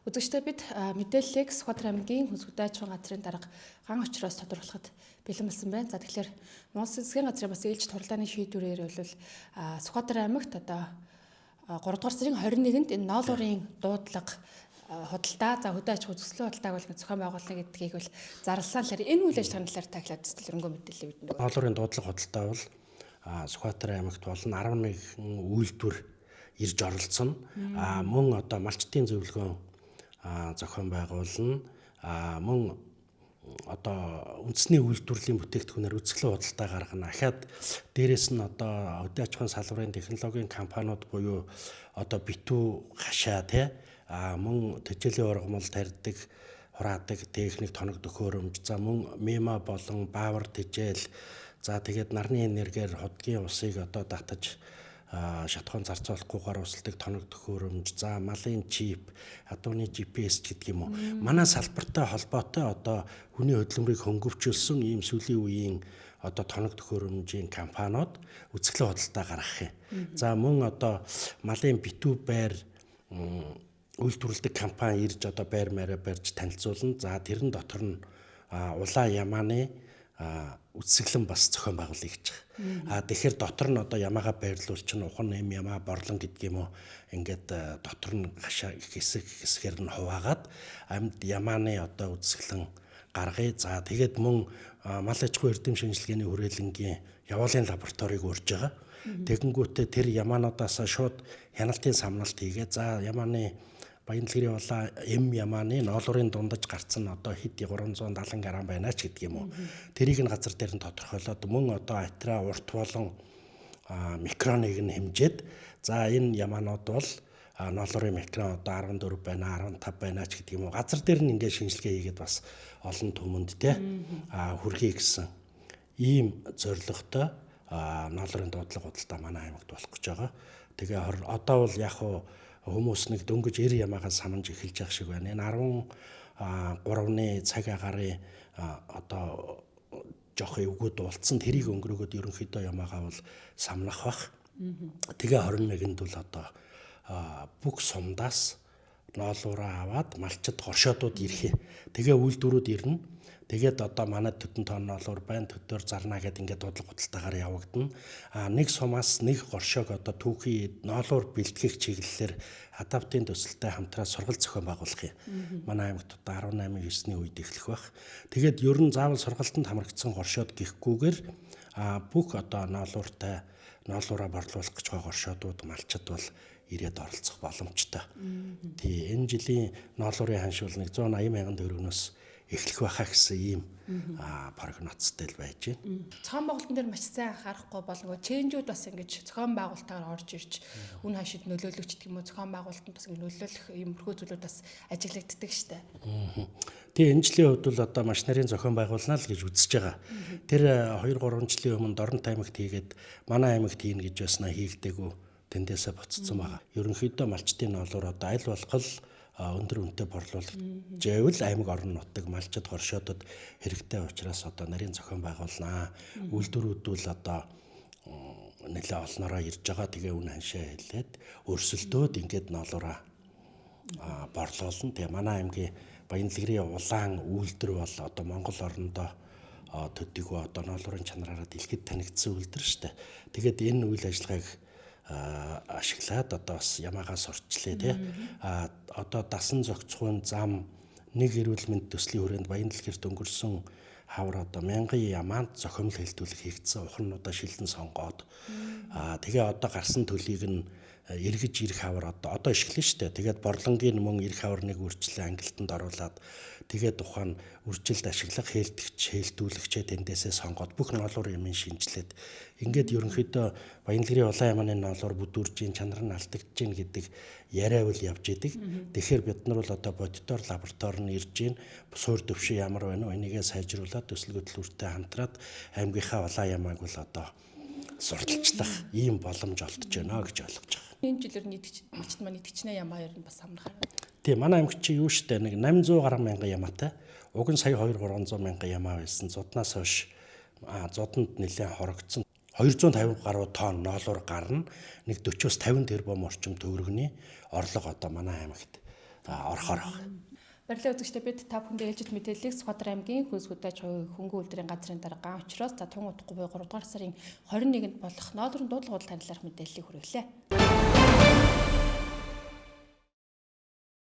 Үзэгчдээ бид мэдээллийг Сүхбаатар аймгийн хөсгөд аж ахуйн газрын дарга ган очроос тодорхойлоход бэлэн болсон байна. За тэгэхээр Монгол засгийн газрын бас ээлж турлааны шийдвэрээр бол Сүхбаатар аймагт одоо 3 дугаар сарын 21-нд энэ ноолуурын дуудлага худалдаа за хөдөө аж ахуй зөвсгөлийн худалдааг бол зохион байгуулна гэдгийг бол зарласан талаар энэ үйл ажиллагааны талаар таглаад цэцлэрэнгүй мэдээлэл бидэнд өгөө. Ноолуурын дуудлага худалдаа бол Сүхбаатар аймагт болон 11 үйлдвэр ирж оролцсон. Мөн одоо малчтын зөвлөгөөн зохион байгуулна. Мөн одоо үндэсний үйлдвэрлэлийн бүтээгдэхүүнээр үзэсгэлэн худалдаа гаргана. Ахаад дээрэс нь одоо хөдөө аж ахуйн салбарын технологийн компаниуд буюу одоо битүү хашаа мөн тэжээлийн ургамал тарьдаг, хураадаг техник, тоног төхөөрөмж, за мөн мема болон баавар тэжээл, за тэгээд нарны энергиэр хотгийн усыг одоо татаж шатхуун зарцуулахгүйгээр усалдаг тоног төхөөрөмж, за малын чип, адууны GPS гэдэг юм уу. Манай салбартай холбоотой одоо хүний хөдөлмөрийг хөнгөвчүүлсэн ийм сүүлийн үеийн одоо тоног төхөөрөмжийн компаниуд үзэсгэлэн худалдаа гаргах юм. За мөн одоо малын битүү байр үйлдвэрлэдэг компани ирж одоо байр маараа барьж танилцуулна. За тэрэн дотор нь улаан ямааны үсгэлэн бас зохион байгуулъя гэж байгаа. Тэгэхээр дотор нь одоо ямаага байрлуулчин ухан эм ямаа борлон гэдэг юм уу. Ингээд дотор нь хашаа хэсгээр нь хуваагаад амьд ямааны одоо үсгэлэн гаргая. За тэгээд мөн мал аж ахуй эрдэм шинжилгээний хүрээлэнгийн явуулын лабораторийг урьж байгаа. Тэгэнгүүтээ тэр ямаануудаас шууд хяналтын самналт хийгээ. За ямааны Баянлгэрийн улаан эм ямааны ноолуурын дундаж гарцсан одоо хэд 370 грамм байна ч гэдэг юм уу. Тэрийг нь газар дээр нь тодорхойлоод мөн одоо атра урт болон микроныг нь хэмжээд за энэ ямаанууд бол ноолуурын микрон одоо 14 байна, 15 байна ч гэдэг юм уу. Газар дээр нь ингээд шинжилгээ хийгээд бас олон түмэнд хүрхий гэсэн ийм зорилготой ноолуурын дуудлага худалдаа манай аймагт болох гэж байгаа. Тэгээ одоо бол яг хүмүүс нэг дөнгөж 90 ямаагаа санамж эхэлж явах шиг байна. Энэ 13-ны цаг агарын одоо жоох эвгүүд уулцсан тэрийг өнгөрөөгөөд ерөнхийдөө ямаагаа бол самнах бах. Тэгээ 21-нд бол одоо бүх сумдаас ноолуураа аваад малчид хоршоодууд ирэх. Тэгээ үйлдвэрүүд ирнэ. Тэгээд одоо манай төтөн тоон ноолуур байна, төдөр зарна гэдэг ингээд дуудлага худалдаагаар явагдана. Нэг сумаас нэг горшоог одоо түүхий ноолуур бэлтгэх чиглэлээр адаптын төсөлтэй хамтраа сургалт зохион байгуулах юм. Манай аймагт одоо 18-9-ний үед эхлэх байх. Тэгээд ер нь заавал сургалтанд хамрагдсан горшоод гихгүйгээр бүх одоо ноолуураа борлуулах гэж байгаа горшоодууд малчид бол ирээд оролцох боломжтой. Энэ жилийн ноолуурын ханш бол 180 мянган төгрөгнөөс эхлэх байхаа гэсэн ийм прогнозтой л байж байна. Зохион байгуулалтын дээр маш сайн анхаарахгүй болго ченжүүд бас ингэж зохион байгуулалтаар орж ирж үн хашид нөлөөлөгч гэх юм уу зохион байгуулалтанд бас нөлөөлөх ийм мөрхөө зүйлүүд бас ажиглагддаг штэ. Тэгээ энэ жилийн хувьд бол одоо маш нарийн зохион байгуулна л гэж үзэж байгаа. Тэр 2-3 жилийн өмнө Дорнот аймагт хийгээд манай аймагт хийн гэж байснаа хийгдээгүй тэндээсээ буцсан байгаа. Ерөнхийдөө малчтын ноолуур одоо аль болох өндөр үнэтэй борлуулж аймаг орон нутаг малчид хоршоодод хэрэгтэй учраас одоо нарийн зохион байгуулнаа. Үйлдвэрүүд бол одоо нэлээ олноороо ирж байгаа. Тэгээ үн ханшаа хэлээд өрсөлдөөд ингээд ноолуураа борлуулна. Тэгээ манай аймгийн Баянлгэрийн улаан үйлдвэр бол одоо Монгол орнодоо төдийгүй одоо ноолуурын чанараараа дэлхийд танигдсан үйлдвэр шүү дээ. Тэгээд энэ үйл ажиллагааг ашиглаад одоо бас ямаагаас орчлээ одоо дасан зохицохын зам нэг эрүүл мэнд төслийн хүрээнд Баянлгэрт өнгөрсөн хавар одоо 1000 ямаанд зохиомл хэлтүүлэг хийгдсэн ухрнуудаа шилдэн сонгоод тэгээ одоо гарсан төлийг нь эргэж ирэх хавар одоо ишгэлэн штэ. Тэгээд борлонгийн мөн ирэх хавар нэг үржилээ ангилтанд оруулаад тэгээд ухаан үржилд ашиглах хэлтүүлэгчээ тэндээсээ сонгоод бүх ноолуур юмыг шинжилээд ингээд ерөнхийдөө Баянлгэрийн улаан ямааны ноолуур бүдүүржийн чанар нь алдагдж гин гэдэг яриа үл явж идэг. Тэгэхээр бид нар бол одоо бодитоор лаборатори нь ирж гин суур төвшин ямар байна вэ? Энийгээ сайжруулад төсөл хөтөлбөртэй хамтраад аймгийнхаа улаан ямааг бол одоо сурталчлах ийм боломж олдож байна гэж ойлгож байгаа. Энэ жилээр малчид маань идэвчнээ ямаа ер нь бас самнахаар. Тийм манай аймагт чи юу штэ нэг 800 гаруй мянган ямаатай. Уг нь сая 2-300 мянган ямаа байсан. Зуднаас хойш зуданд нэлээд хорогдсон. 250 гаруй тонн ноолуур гарна. Нэг 40-50 тэрбум орчим төгрөгний орлого одоо манай аймагт орохоор байна. Баярлалаа үзэгчдээ, бид та бүхэндээ ээлжид мэдээллийг Сүхбаатар аймгийн хөлсгүдэж хөнгөн үйлдвэрийн газрын дарга учраас тун удахгүй буюу 3 дугаар сарын 21-нд болох ноолрон дуудлага танилцуулах мэдээллийг хүргэлээ.